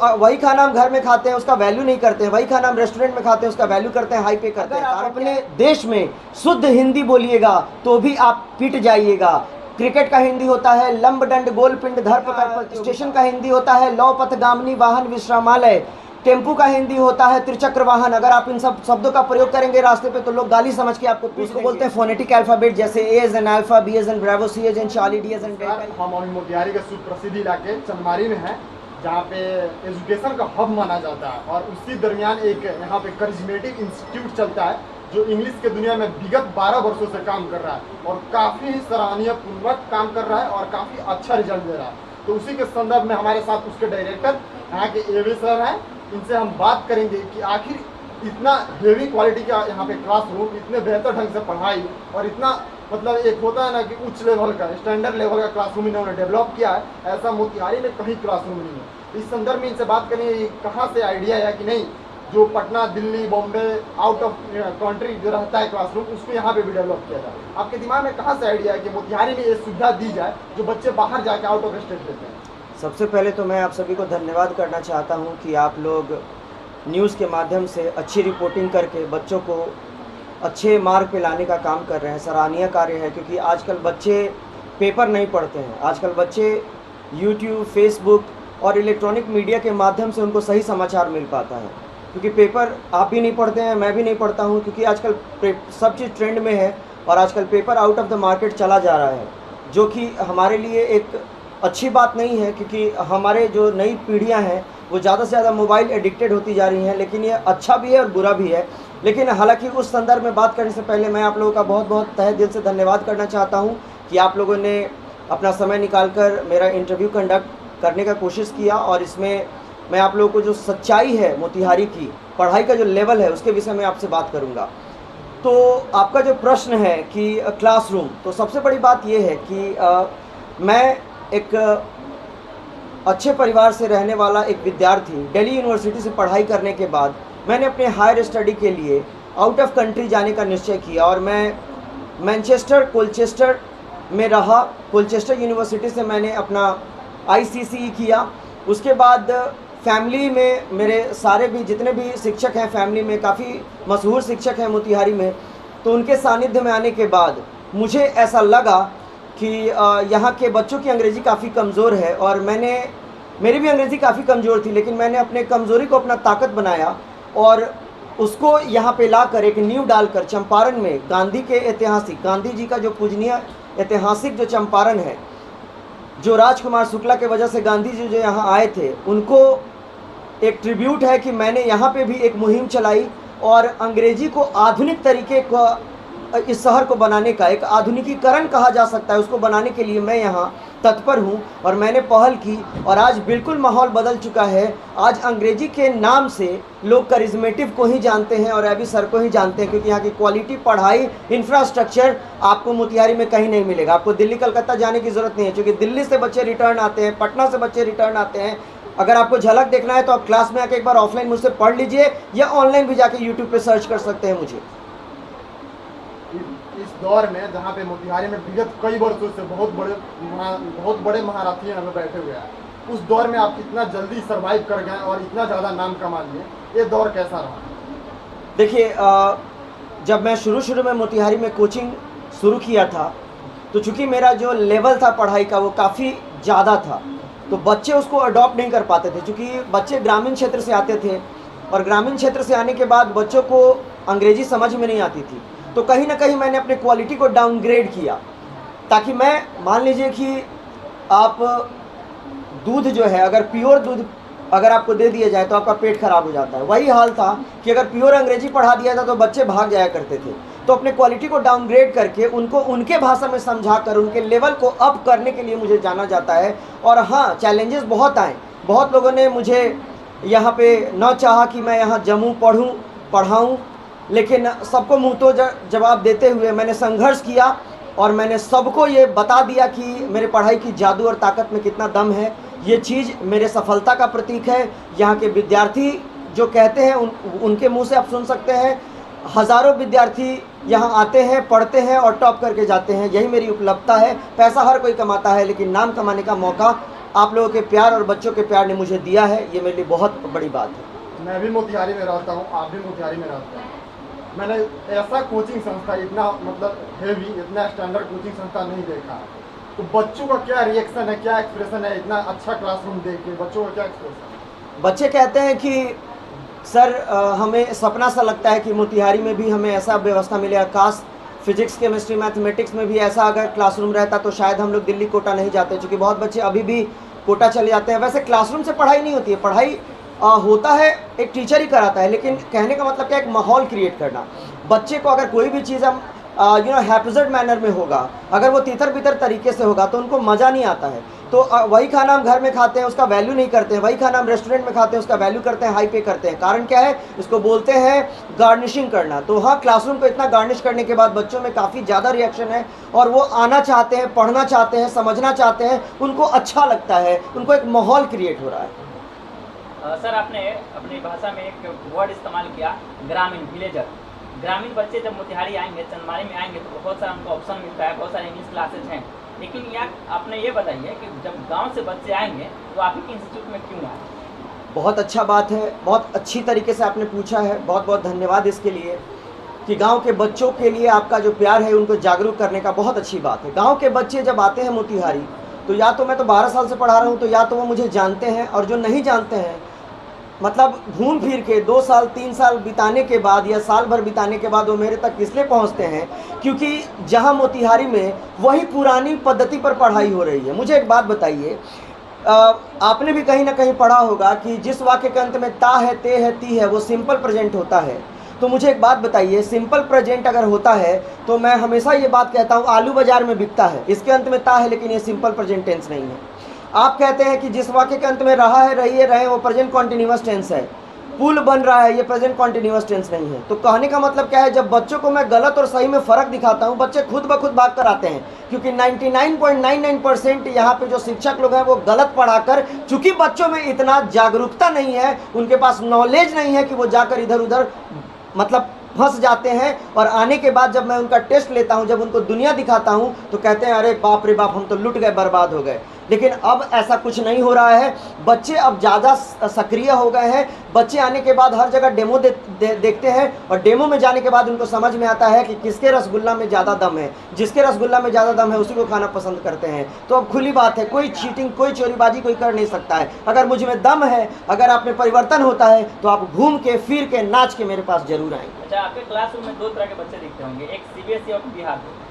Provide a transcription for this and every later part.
वही खाना हम घर में खाते हैं उसका वैल्यू नहीं करते हैं, वही खाना हम रेस्टोरेंट में खाते हैं उसका वैल्यू करते हैं, हाई पे करते हैं। आप अपने देश में शुद्ध हिंदी बोलिएगा तो भी आप पिट जाइएगा। क्रिकेट का हिंदी होता है लंब दंड गोल पिंड धर्प कर्प, स्टेशन का हिंदी होता है लौ पथ गामनी वाहन विश्रामालय, टेम्पू का हिंदी होता है त्रिचक्र वाहन। अगर आप इन सब शब्दों का प्रयोग करेंगे रास्ते पे तो लोग गाली समझ के आपको उसको बोलते हैं फोनेटिक अल्फाबेट, जैसे A as in alpha, B as in bravo, C as in Charlie, D as in delta. हम मोतिहारी के सुप्रसिद्ध इलाके चंदमारी में हैं, जहाँ पे एजुकेशन का हब माना जाता है, और उसी दरमियान एक यहाँ पे करिज्मेटिक इंस्टीट्यूट चलता है जो इंग्लिश के दुनिया में विगत 12 वर्षों से काम कर रहा है और काफ़ी सराहनीय पूर्वक काम कर रहा है और काफ़ी अच्छा रिजल्ट दे रहा है। तो उसी के संदर्भ में हमारे साथ उसके डायरेक्टर यहाँ के एवी सर हैं, इनसे हम बात करेंगे कि आखिर इतना हेवी क्वालिटी का यहाँ पे क्लासरूम, इतने बेहतर ढंग से पढ़ाई और इतना मतलब एक होता है ना कि उच्च लेवल का स्टैंडर्ड लेवल का क्लासरूम इन्होंने डेवलप किया है, ऐसा मोतिहारी में कहीं क्लासरूम नहीं है। इस संदर्भ में इनसे बात करेंगे कहाँ से आइडिया है कि नहीं जो Patna, Delhi, Bombay, out of country जो रहता है क्लासरूम उसको यहाँ पे भी डेवलप किया जाए। आपके दिमाग में कहाँ से आइडिया है कि मोतिहारी में ये सुविधा दी जाए जो बच्चे बाहर जाके आउट ऑफ स्टेट देते हैं? सबसे पहले तो मैं आप सभी को धन्यवाद करना चाहता हूँ कि आप लोग न्यूज़ के माध्यम से अच्छी रिपोर्टिंग करके बच्चों को अच्छे मार्ग पे लाने का काम कर रहे हैं। सराहनीय कार्य है, क्योंकि आजकल बच्चे पेपर नहीं पढ़ते हैं। आजकल बच्चे यूट्यूब, फेसबुक और इलेक्ट्रॉनिक मीडिया के माध्यम से उनको सही समाचार मिल पाता है, क्योंकि पेपर आप भी नहीं पढ़ते हैं, मैं भी नहीं पढ़ता हूँ, क्योंकि आजकल सब चीज़ ट्रेंड में है और आजकल paper out of the market चला जा रहा है, जो कि हमारे लिए एक अच्छी बात नहीं है, क्योंकि हमारे जो नई पीढ़ियां हैं वो ज़्यादा से ज़्यादा मोबाइल एडिक्टेड होती जा रही हैं। लेकिन ये अच्छा भी है और बुरा भी है। लेकिन हालांकि उस संदर्भ में बात करने से पहले मैं आप लोगों का बहुत बहुत तहे दिल से धन्यवाद करना चाहता हूं कि आप लोगों ने अपना समय निकालकर मेरा इंटरव्यू कंडक्ट करने का कोशिश किया, और इसमें मैं आप लोगों को जो सच्चाई है मोतिहारी की पढ़ाई का जो लेवल है उसके विषय में आपसे बात करूँगा। तो आपका जो प्रश्न है कि क्लासरूम, तो सबसे बड़ी बात यह है कि मैं एक अच्छे परिवार से रहने वाला एक विद्यार्थी, दिल्ली यूनिवर्सिटी से पढ़ाई करने के बाद मैंने अपने हायर स्टडी के लिए आउट ऑफ कंट्री जाने का निश्चय किया, और मैं मैनचेस्टर, कोलचेस्टर में रहा। कोलचेस्टर यूनिवर्सिटी से मैंने अपना ICCE किया। उसके बाद फैमिली में मेरे सारे भी जितने भी शिक्षक हैं, फैमिली में काफ़ी मशहूर शिक्षक हैं मोतिहारी में, तो उनके सानिध्य में आने के बाद मुझे ऐसा लगा कि यहाँ के बच्चों की अंग्रेज़ी काफ़ी कमज़ोर है, और मेरी भी अंग्रेज़ी काफ़ी कमज़ोर थी, लेकिन मैंने अपने कमज़ोरी को अपना ताकत बनाया और उसको यहाँ पे लाकर एक नींव डालकर चंपारण में गांधी के ऐतिहासिक, गांधी जी का जो पूजनीय ऐतिहासिक जो चंपारण है, जो राजकुमार शुक्ला के वजह से गांधी जी जो यहाँ आए थे, उनको एक ट्रिब्यूट है कि मैंने यहाँ पे भी एक मुहिम चलाई और अंग्रेज़ी को आधुनिक तरीके को इस शहर को बनाने का एक आधुनिकीकरण कहा जा सकता है, उसको बनाने के लिए मैं यहाँ तत्पर हूँ और मैंने पहल की, और आज बिल्कुल माहौल बदल चुका है। आज अंग्रेजी के नाम से लोग करिज्मेटिव को ही जानते हैं और एबी सर को ही जानते हैं, क्योंकि यहाँ की क्वालिटी, पढ़ाई, इंफ्रास्ट्रक्चर आपको मोतिहारी में कहीं नहीं मिलेगा। आपको दिल्ली, कलकत्ता जाने की ज़रूरत नहीं है, क्योंकि दिल्ली से बच्चे रिटर्न आते हैं, पटना से बच्चे रिटर्न आते हैं। अगर आपको झलक देखना है तो आप क्लास में आके एक बार ऑफलाइन मुझसे पढ़ लीजिए, या ऑनलाइन भी जाके यूट्यूब पे सर्च कर सकते हैं मुझे। इस दौर में जहाँ पे मोतिहारी में विगत कई वर्षों से बहुत बड़े महारथी यहाँ पे बैठे हुए हैं, उस दौर में आप इतना जल्दी सरवाइव कर गए और इतना ज़्यादा नाम कमा लिए, ये दौर कैसा रहा? देखिए, जब मैं शुरू में मोतिहारी में कोचिंग शुरू किया था, तो चूँकि मेरा जो लेवल था पढ़ाई का वो काफ़ी ज़्यादा था, तो बच्चे उसको अडॉप्ट नहीं कर पाते थे, क्योंकि बच्चे ग्रामीण क्षेत्र से आते थे, और ग्रामीण क्षेत्र से आने के बाद बच्चों को अंग्रेज़ी समझ में नहीं आती थी। तो कहीं ना कहीं मैंने अपने क्वालिटी को डाउनग्रेड किया, ताकि मैं, मान लीजिए कि आप दूध जो है, अगर प्योर दूध अगर आपको दे दिया जाए तो आपका पेट खराब हो जाता है। वही हाल था कि अगर प्योर अंग्रेजी पढ़ा दिया था तो बच्चे भाग जाया करते थे। तो अपने क्वालिटी को डाउनग्रेड करके उनको उनके भाषा में समझाकर उनके लेवल को अप करने के लिए मुझे जाना जाता है। और हाँ, चैलेंजेस बहुत आए, बहुत लोगों ने मुझे यहाँ पे न चाहा कि मैं यहाँ जमूँ, पढ़ाऊँ, लेकिन सबको मुँह तो जवाब देते हुए मैंने संघर्ष किया और मैंने सबको ये बता दिया कि मेरे पढ़ाई की जादू और ताकत में कितना दम है। ये चीज़ मेरे सफलता का प्रतीक है। यहाँ के विद्यार्थी जो कहते हैं उनके मुंह से आप सुन सकते हैं, हज़ारों विद्यार्थी यहाँ आते हैं, पढ़ते हैं और टॉप करके जाते हैं। यही मेरी उपलब्धता है। पैसा हर कोई कमाता है, लेकिन नाम कमाने का मौका आप लोगों के प्यार और बच्चों के प्यार ने मुझे दिया है, ये मेरे लिए बहुत बड़ी बात है। मैं भी मोतिहारी में रहता हूँ, आप भी मोतिहारी में रहते हैं। मैंने ऐसा कोचिंग संस्था, इतना मतलब हेवी, इतना स्टैंडर्ड कोचिंग संस्था नहीं देखा। तो बच्चों का क्या रिएक्शन है, क्या एक्सप्रेशन है इतना अच्छा क्लासरूम देख के? बच्चों का क्या एक्सप्रेशन है? बच्चे कहते हैं कि सर हमें सपना सा लगता है कि मोतिहारी में भी हमें ऐसा व्यवस्था मिले, काश फिजिक्स केमिस्ट्री मैथमेटिक्स में भी ऐसा अगर क्लासरूम रहता तो शायद हम लोग दिल्ली कोटा नहीं जाते, क्योंकि बहुत बच्चे अभी भी कोटा चले जाते हैं। वैसे क्लासरूम से पढ़ाई नहीं होती है, पढ़ाई होता है, एक टीचर ही कराता है, लेकिन कहने का मतलब क्या है, एक माहौल क्रिएट करना। बच्चे को अगर कोई भी चीज़ हम हैप्पीजेड मैनर में होगा, अगर वो तितर बितर तरीके से होगा तो उनको मज़ा नहीं आता है। तो वही खाना हम घर में खाते हैं, उसका वैल्यू नहीं करते हैं, वही खाना हम रेस्टोरेंट में खाते हैं, उसका वैल्यू करते हैं, हाई पे करते हैं। कारण क्या है, उसको बोलते हैं गार्निशिंग करना। तो हाँ, क्लासरूम को इतना गार्निश करने के बाद बच्चों में काफ़ी ज़्यादा रिएक्शन है और वो आना चाहते हैं, पढ़ना चाहते हैं, समझना चाहते हैं, उनको अच्छा लगता है, उनको एक माहौल क्रिएट हो रहा है। सर, आपने अपनी भाषा में एक वर्ड इस्तेमाल किया, ग्रामीण, विलेजर। ग्रामीण बच्चे जब मोतिहारी आएंगे, चंदमारी में आएंगे तो बहुत सारा उनको ऑप्शन मिलता है, बहुत सारे इंग्लिश क्लासेज हैं। लेकिन यार आपने ये बताइए कि जब गांव से बच्चे आएंगे तो आप ही के इंस्टीट्यूट में क्यों आए? बहुत अच्छा बात है, बहुत अच्छी तरीके से आपने पूछा है, बहुत बहुत धन्यवाद इसके लिए कि गांव के बच्चों के लिए आपका जो प्यार है उनको जागरूक करने का, बहुत अच्छी बात है। गांव के बच्चे जब आते हैं मोतिहारी तो या तो मैं तो 12 साल से पढ़ा रहा हूं, तो या तो वो मुझे जानते हैं, और जो नहीं जानते हैं मतलब घूम फिर के 2 साल 3 साल बिताने के बाद या साल भर बिताने के बाद वो मेरे तक इसलिए पहुंचते हैं क्योंकि जहां मोतिहारी में वही पुरानी पद्धति पर पढ़ाई हो रही है। मुझे एक बात बताइए, आपने भी कहीं ना कहीं पढ़ा होगा कि जिस वाक्य के अंत में ता है, ते है, ती है, वो सिंपल प्रेजेंट होता है। तो मुझे एक बात बताइए, सिंपल प्रेजेंट अगर होता है तो मैं हमेशा ये बात कहता हूँ, आलू बाजार में बिकता है, इसके अंत में ता है लेकिन ये सिंपल प्रेजेंट टेंस नहीं है। आप कहते हैं कि जिस वाक्य के अंत में रहा है, रही है, रहे, वो प्रेजेंट कॉन्टिन्यूअस टेंस है। पुल बन रहा है, ये प्रेजेंट कॉन्टिन्यूअस टेंस नहीं है। तो कहने का मतलब क्या है, जब बच्चों को मैं गलत और सही में फ़र्क दिखाता हूँ, बच्चे खुद ब खुद भाग कर आते हैं, क्योंकि 99.99% यहाँ पे जो शिक्षक लोग हैं वो गलत पढ़ाकर, चूंकि बच्चों में इतना जागरूकता नहीं है, उनके पास नॉलेज नहीं है कि वो जाकर इधर उधर मतलब फंस जाते हैं। और आने के बाद जब मैं उनका टेस्ट लेता हूं, जब उनको दुनिया दिखाता हूं, तो कहते हैं अरे बाप रे बाप, हम तो लुट गए, बर्बाद हो गए। लेकिन अब ऐसा कुछ नहीं हो रहा है, बच्चे अब ज़्यादा सक्रिय हो गए हैं। बच्चे आने के बाद हर जगह डेमो देखते हैं, और डेमो में जाने के बाद उनको समझ में आता है कि किसके रसगुल्ला में ज़्यादा दम है, जिसके रसगुल्ला में ज़्यादा दम है उसी को खाना पसंद करते हैं। तो अब खुली बात है, कोई चीटिंग, कोई चोरीबाजी कोई कर नहीं सकता है। अगर मुझ में दम है, अगर आप में परिवर्तन होता है, तो आप घूम के, फिर के, नाच के मेरे पास जरूर आएंगे। अच्छा, आपके क्लासरूम में 2 तरह के बच्चे दिखते होंगे, एक सीबीएसई और बिहार बोर्ड।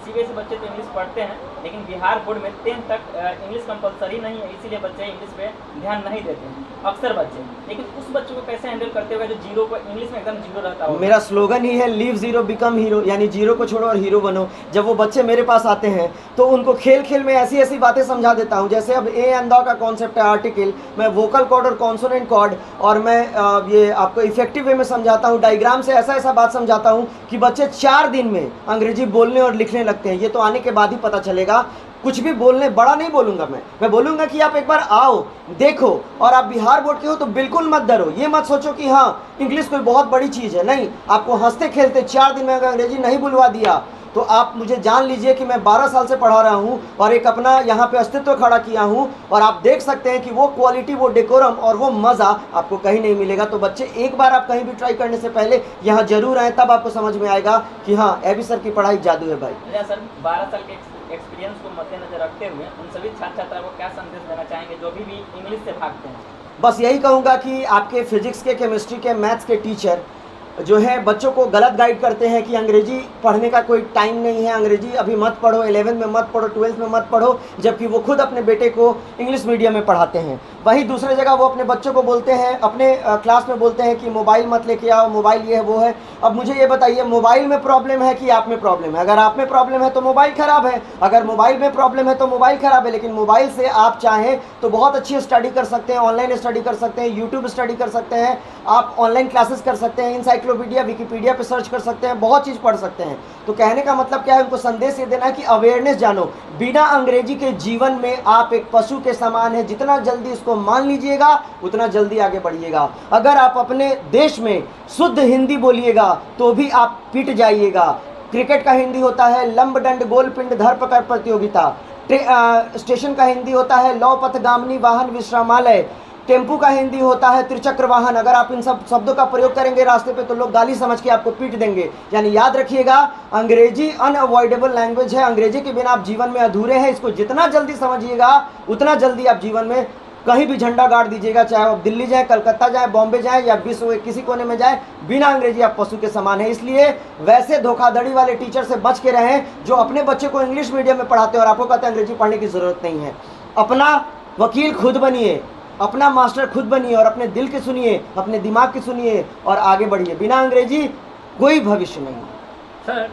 सीबीएसई बच्चे तो इंग्लिश पढ़ते हैं, लेकिन बिहार बोर्ड में 10th तक इंग्लिश कंपलसरी नहीं है, इसीलिए बच्चे इंग्लिश पे ध्यान नहीं देते हैं अक्सर बच्चे। लेकिन उस बच्चों को कैसे हैंडल करते हुए जो जीरो को इंग्लिश में एकदम जीरो रहता हो? मेरा स्लोगन ही है, लीव जीरो बिकम हीरो, यानी जीरो को छोड़ो और हीरो बनो। जब वो बच्चे मेरे पास आते हैं तो उनको खेल खेल में ऐसी ऐसी बातें समझा देता हूँ, जैसे अब ए एंड द का कॉन्सेप्ट है, आर्टिकल, मैं वोकल कॉर्ड और कॉन्सोनेंट कॉर्ड, और मैं ये आपको इफेक्टिव वे में समझाता हूँ, डायग्राम से ऐसा ऐसा बात समझाता हूँ कि बच्चे 4 दिन में अंग्रेजी बोलने और लिखने लगते हैं। ये तो आने के बाद ही पता चलेगा। कुछ भी बोलने, बड़ा नहीं बोलूंगा मैं बोलूंगा कि आप एक बार आओ, देखो, और आप बिहार बोर्ड के हो तो बिल्कुल मत डरो। ये मत सोचो कि हाँ इंग्लिश कोई बहुत बड़ी चीज़ है, नहीं। आपको हंसते खेलते 4 दिन में अगर अंग्रेजी नहीं बुलवा दिया तो आप मुझे जान लीजिए कि मैं 12 साल से पढ़ा रहा हूँ और एक अपना यहाँ पे अस्तित्व खड़ा किया हूँ, और आप देख सकते हैं कि वो क्वालिटी, वो डेकोरम और वो मज़ा आपको कहीं नहीं मिलेगा। तो बच्चे, एक बार आप कहीं भी ट्राई करने से पहले यहाँ जरूर आएँ, तब आपको समझ में आएगा कि हाँ एबी सर की पढ़ाई जादू है भाई। अच्छा सर, 12 साल के एक्सपीरियंस को मद्देनजर रखते हुए उन सभी छात्र छात्राओं को क्या संदेश देना चाहेंगे जो भी इंग्लिश से भागते हैं? बस यही कहूँगा कि आपके फिजिक्स के, केमिस्ट्री के, मैथ्स के टीचर जो है बच्चों को गलत गाइड करते हैं कि अंग्रेजी पढ़ने का कोई टाइम नहीं है, अंग्रेजी अभी मत पढ़ो, 11th में मत पढ़ो, 12th में मत पढ़ो, जबकि वो खुद अपने बेटे को इंग्लिश मीडियम में पढ़ाते हैं। वहीं दूसरे जगह वो अपने बच्चों को बोलते हैं, अपने क्लास में बोलते हैं कि मोबाइल मत लेके आओ, मोबाइल ये है वो है। अब मुझे ये बताइए, मोबाइल में प्रॉब्लम है कि आप में प्रॉब्लम है? अगर आप में प्रॉब्लम है तो मोबाइल ख़राब है, अगर मोबाइल में प्रॉब्लम है तो मोबाइल ख़राब है। लेकिन मोबाइल से आप चाहें तो बहुत अच्छी स्टडी कर सकते हैं, ऑनलाइन स्टडी कर सकते हैं, यूट्यूब स्टडी कर सकते हैं, आप ऑनलाइन क्लासेस कर सकते हैं, इंसाइक्लोपीडिया, विकीपीडिया पे सर्च कर सकते हैं, बहुत चीज़ पढ़ सकते हैं। तो कहने का मतलब क्या है, उनको संदेश ये देना है कि अवेयरनेस जानो। बिना अंग्रेजी के जीवन में आप एक पशु के समान है, जितना जल्दी इसको मान लीजिएगा उतना जल्दी आगे बढ़िएगा। अगर आप अपने देश में शुद्ध हिंदी बोलिएगा तो भी आप पिट जाइएगा। क्रिकेट का हिंदी होता है लंब डंड गोल पिंड धर पकड़ प्रतियोगिता। स्टेशन का हिंदी होता है लौ पथगामिनी वाहन विश्रामालय, टेम्पू का हिंदी होता है त्रिचक्र वाहन। अगर आप इन सब शब्दों का प्रयोग करेंगे रास्ते पे तो लोग गाली समझ के आपको पीट देंगे। यानी याद रखिएगा, अंग्रेजी अनअवॉइडेबल लैंग्वेज है, अंग्रेजी के बिना आप जीवन में अधूरे हैं। इसको जितना जल्दी समझिएगा उतना जल्दी आप जीवन में कहीं भी झंडा गाड़ दीजिएगा, चाहे आप दिल्ली जाएं, कलकत्ता जाएं, बॉम्बे जाएं या विश्व के किसी कोने में जाएं, बिना अंग्रेजी आप पशु के समान है। इसलिए वैसे धोखाधड़ी वाले टीचर से बच के रहें जो अपने बच्चे को इंग्लिश मीडियम में पढ़ाते हैं और आपको कहते हैं अंग्रेजी पढ़ने की ज़रूरत नहीं है। अपना वकील खुद बनिए, अपना मास्टर खुद बनिए और अपने दिल की सुनिए, अपने दिमाग की सुनिए और आगे बढ़िए। बिना अंग्रेजी कोई भविष्य नहीं। सर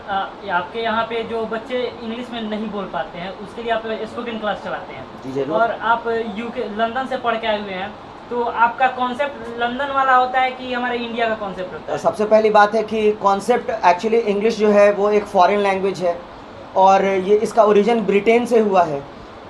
आपके यहाँ पे जो बच्चे इंग्लिश में नहीं बोल पाते हैं उसके लिए आप स्पोकन क्लास चलाते हैं। जी जरूर। और आप यूके लंदन से पढ़ के आए हुए हैं, तो आपका कॉन्सेप्ट लंदन वाला होता है कि हमारे इंडिया का कॉन्सेप्ट होता है? सबसे पहली बात है कि कॉन्सेप्ट एक्चुअली इंग्लिश जो है वो एक फॉरेन लैंग्वेज है और ये इसका ओरिजिन ब्रिटेन से हुआ है।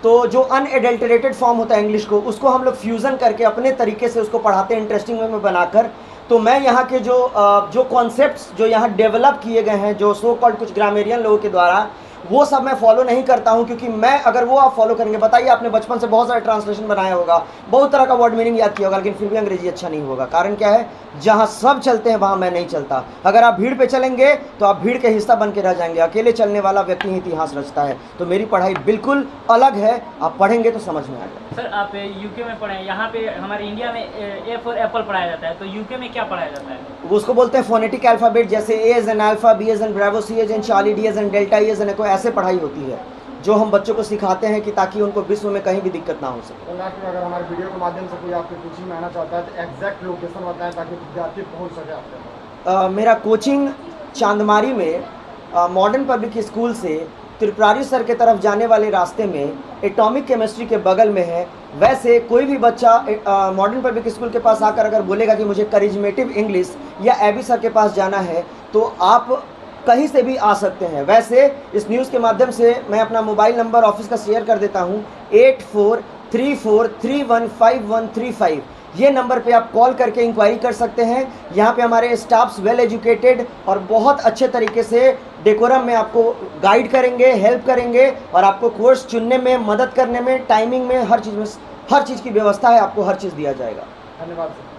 तो जो अनएडल्टरेटेड फॉर्म होता है इंग्लिश को, उसको हम लोग फ्यूज़न करके अपने तरीके से उसको पढ़ाते हैं, इंटरेस्टिंग वे में बनाकर। तो मैं यहाँ के जो कॉन्सेप्ट्स जो यहाँ डेवलप किए गए हैं, जो सो कॉल्ड कुछ ग्रामेरियन लोगों के द्वारा, वो सब मैं फॉलो नहीं करता हूँ, क्योंकि मैं अगर वो आप फॉलो करेंगे, बताइए आपने बचपन से बहुत सारे ट्रांसलेशन बनाया होगा, बहुत तरह का वर्ड मीनिंग याद किया होगा, लेकिन फिर भी अंग्रेजी अच्छा नहीं होगा। कारण क्या है? जहाँ सब चलते हैं वहाँ मैं नहीं चलता। अगर आप भीड़ पे चलेंगे तो आप भीड़ के हिस्सा बन के रह जाएंगे। अकेले चलने वाला व्यक्ति ही इतिहास रचता है। तो मेरी पढ़ाई बिल्कुल अलग है, आप पढ़ेंगे तो समझ में आ जाएगा। सर आप यूके में पढ़े हैं, यहाँ पे हमारे इंडिया में ए फॉर एप्पल पढ़ाया जाता है, तो यूके में क्या पढ़ाया जाता है? वो उसको बोलते हैं फोनेटिक अल्फ़ाबेट, जैसे A as in alpha, B as in bravo, C as in Charlie, D as in delta, E as in echo, ऐसे पढ़ाई होती है जो हम बच्चों को सिखाते हैं कि ताकि उनको विश्व में कहीं भी दिक्कत ना हो सके। तो लास्ट में अगर हमारे वीडियो के माध्यम से कोई आपके कोचिंग में आना चाहता है तो एग्जैक्ट लोकेशन बताएं ताकि विद्यार्थी पहुंच सके आपके पास। मेरा कोचिंग चांदमारी में मॉडर्न पब्लिक स्कूल से त्रिपुरारी सर के तरफ जाने वाले रास्ते में एटॉमिक केमिस्ट्री के बगल में है। वैसे कोई भी बच्चा मॉडर्न पब्लिक स्कूल के पास आकर अगर बोलेगा कि मुझे करिज्मेटिव इंग्लिश या एबी सर के पास जाना है तो आप कहीं से भी आ सकते हैं। वैसे इस न्यूज़ के माध्यम से मैं अपना मोबाइल नंबर ऑफिस का शेयर कर देता हूँ, 8434315135। ये नंबर पे आप कॉल करके इंक्वायरी कर सकते हैं। यहाँ पे हमारे स्टाफ्स वेल एजुकेटेड और बहुत अच्छे तरीके से डेकोरम में आपको गाइड करेंगे, हेल्प करेंगे और आपको कोर्स चुनने में मदद करने में, टाइमिंग में, हर चीज़ की व्यवस्था है, आपको हर चीज़ दिया जाएगा। धन्यवाद सर।